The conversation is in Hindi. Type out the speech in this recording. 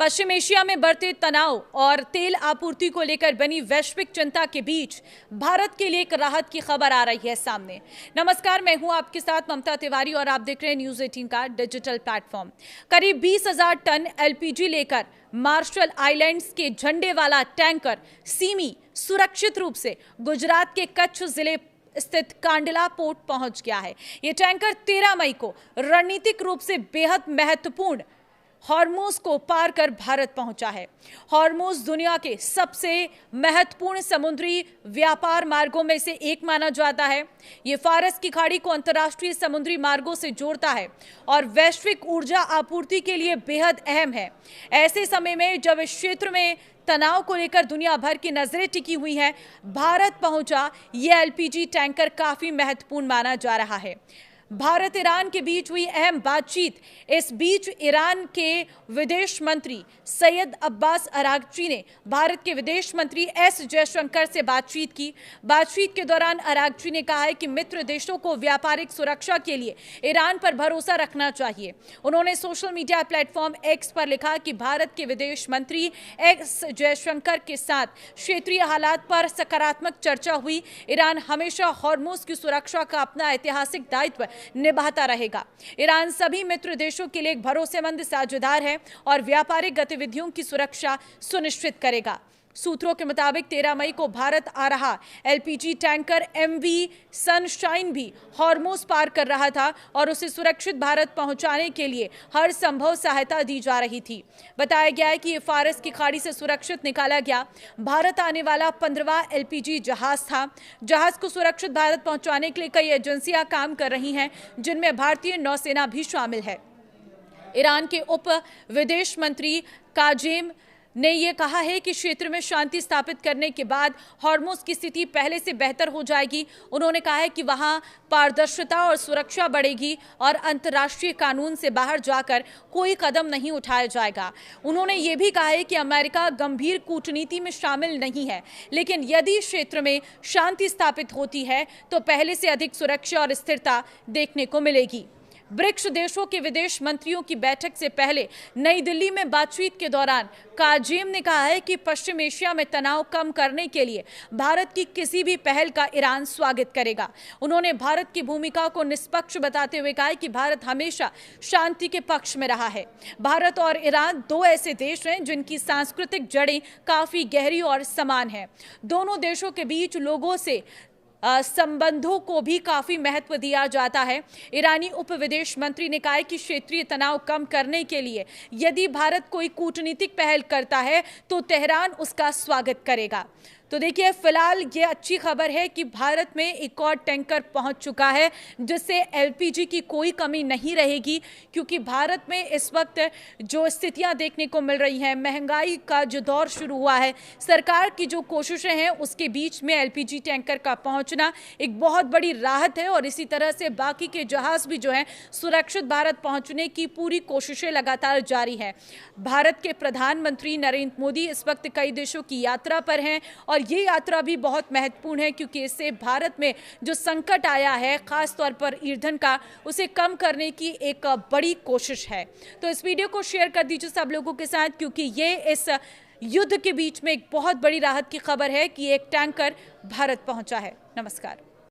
पश्चिम एशिया में बढ़ते तनाव और तेल आपूर्ति को लेकर बनी वैश्विक चिंता के बीच भारत के लिए एक राहत की खबर आ रही है सामने। नमस्कार, मैं हूं आपके साथ ममता तिवारी और आप देख रहे हैं न्यूज 18 का डिजिटल प्लेटफॉर्म। करीब 20,000 टन एलपीजी लेकर मार्शल आइलैंड्स के झंडे वाला टैंकर सीमी सुरक्षित रूप से गुजरात के कच्छ जिले स्थित कांडला पोर्ट पहुंच गया है। यह टैंकर 13 मई को रणनीतिक रूप से बेहद महत्वपूर्ण हॉर्मुज को पार कर भारत पहुंचा है। हॉर्मुज दुनिया के सबसे महत्वपूर्ण समुद्री व्यापार मार्गों में से एक माना जाता है। यह फारस की खाड़ी को अंतर्राष्ट्रीय समुद्री मार्गों से जोड़ता है और वैश्विक ऊर्जा आपूर्ति के लिए बेहद अहम है। ऐसे समय में जब इस क्षेत्र में तनाव को लेकर दुनिया भर की नजरें टिकी हुई हैं, भारत पहुंचा यह एलपीजी टैंकर काफी महत्वपूर्ण माना जा रहा है। भारत ईरान के बीच हुई अहम बातचीत। इस बीच ईरान के विदेश मंत्री सैयद अब्बास अरागची ने भारत के विदेश मंत्री एस जयशंकर से बातचीत की। बातचीत के दौरान अरागची ने कहा है कि मित्र देशों को व्यापारिक सुरक्षा के लिए ईरान पर भरोसा रखना चाहिए। उन्होंने सोशल मीडिया प्लेटफॉर्म एक्स पर लिखा कि भारत के विदेश मंत्री एस जयशंकर के साथ क्षेत्रीय हालात पर सकारात्मक चर्चा हुई। ईरान हमेशा हॉर्मुज की सुरक्षा का अपना ऐतिहासिक दायित्व निभाता रहेगा। ईरान सभी मित्र देशों के लिए एक भरोसेमंद साझेदार है और व्यापारिक गतिविधियों की सुरक्षा सुनिश्चित करेगा। सूत्रों के मुताबिक 13 मई को भारत आ रहा एलपीजी टैंकर एमवी सनशाइन भी हॉर्मुज पार कर रहा था और उसे सुरक्षित भारत पहुंचाने के लिए हर संभव सहायता दी जा रही थी। बताया गया है कि यह फारस की खाड़ी से सुरक्षित निकाला गया भारत आने वाला 15वां एलपीजी जहाज था। जहाज को सुरक्षित भारत पहुंचाने के लिए कई एजेंसियां काम कर रही हैं, जिनमें भारतीय नौसेना भी शामिल है। ईरान के उप विदेश मंत्री काजेम ने यह कहा है कि क्षेत्र में शांति स्थापित करने के बाद हॉर्मुज की स्थिति पहले से बेहतर हो जाएगी। उन्होंने कहा है कि वहां पारदर्शिता और सुरक्षा बढ़ेगी और अंतर्राष्ट्रीय कानून से बाहर जाकर कोई कदम नहीं उठाया जाएगा। उन्होंने यह भी कहा है कि अमेरिका गंभीर कूटनीति में शामिल नहीं है, लेकिन यदि क्षेत्र में शांति स्थापित होती है तो पहले से अधिक सुरक्षा और स्थिरता देखने को मिलेगी। ब्रिक्स देशों के विदेश मंत्रियों की बैठक से पहले नई दिल्ली में बातचीत के दौरान काजेम ने कहा है कि पश्चिम एशिया में तनाव कम करने के लिए भारत की किसी भी पहल का ईरान स्वागत करेगा। उन्होंने भारत की भूमिका को निष्पक्ष बताते हुए कहा कि भारत हमेशा शांति के पक्ष में रहा है। भारत और ईरान दो ऐसे देश हैं जिनकी सांस्कृतिक जड़ें काफी गहरी और समान हैं। दोनों देशों के बीच लोगों से संबंधों को भी काफी महत्व दिया जाता है। ईरानी उप विदेश मंत्री ने कहा है कि क्षेत्रीय तनाव कम करने के लिए यदि भारत कोई कूटनीतिक पहल करता है तो तेहरान उसका स्वागत करेगा। तो देखिए, फिलहाल ये अच्छी खबर है कि भारत में एक और टैंकर पहुंच चुका है, जिससे एलपीजी की कोई कमी नहीं रहेगी, क्योंकि भारत में इस वक्त जो स्थितियां देखने को मिल रही हैं, महंगाई का जो दौर शुरू हुआ है, सरकार की जो कोशिशें हैं उसके बीच में एलपीजी टैंकर का पहुंचना एक बहुत बड़ी राहत है और इसी तरह से बाकी के जहाज भी जो है सुरक्षित भारत पहुंचने की पूरी कोशिशें लगातार जारी हैं। भारत के प्रधानमंत्री नरेंद्र मोदी इस वक्त कई देशों की यात्रा पर हैं और ये यात्रा भी बहुत महत्वपूर्ण है, क्योंकि इससे भारत में जो संकट आया है खास तौर पर ईंधन का, उसे कम करने की एक बड़ी कोशिश है। तो इस वीडियो को शेयर कर दीजिए सब लोगों के साथ, क्योंकि ये इस युद्ध के बीच में एक बहुत बड़ी राहत की खबर है कि एक टैंकर भारत पहुंचा है। नमस्कार।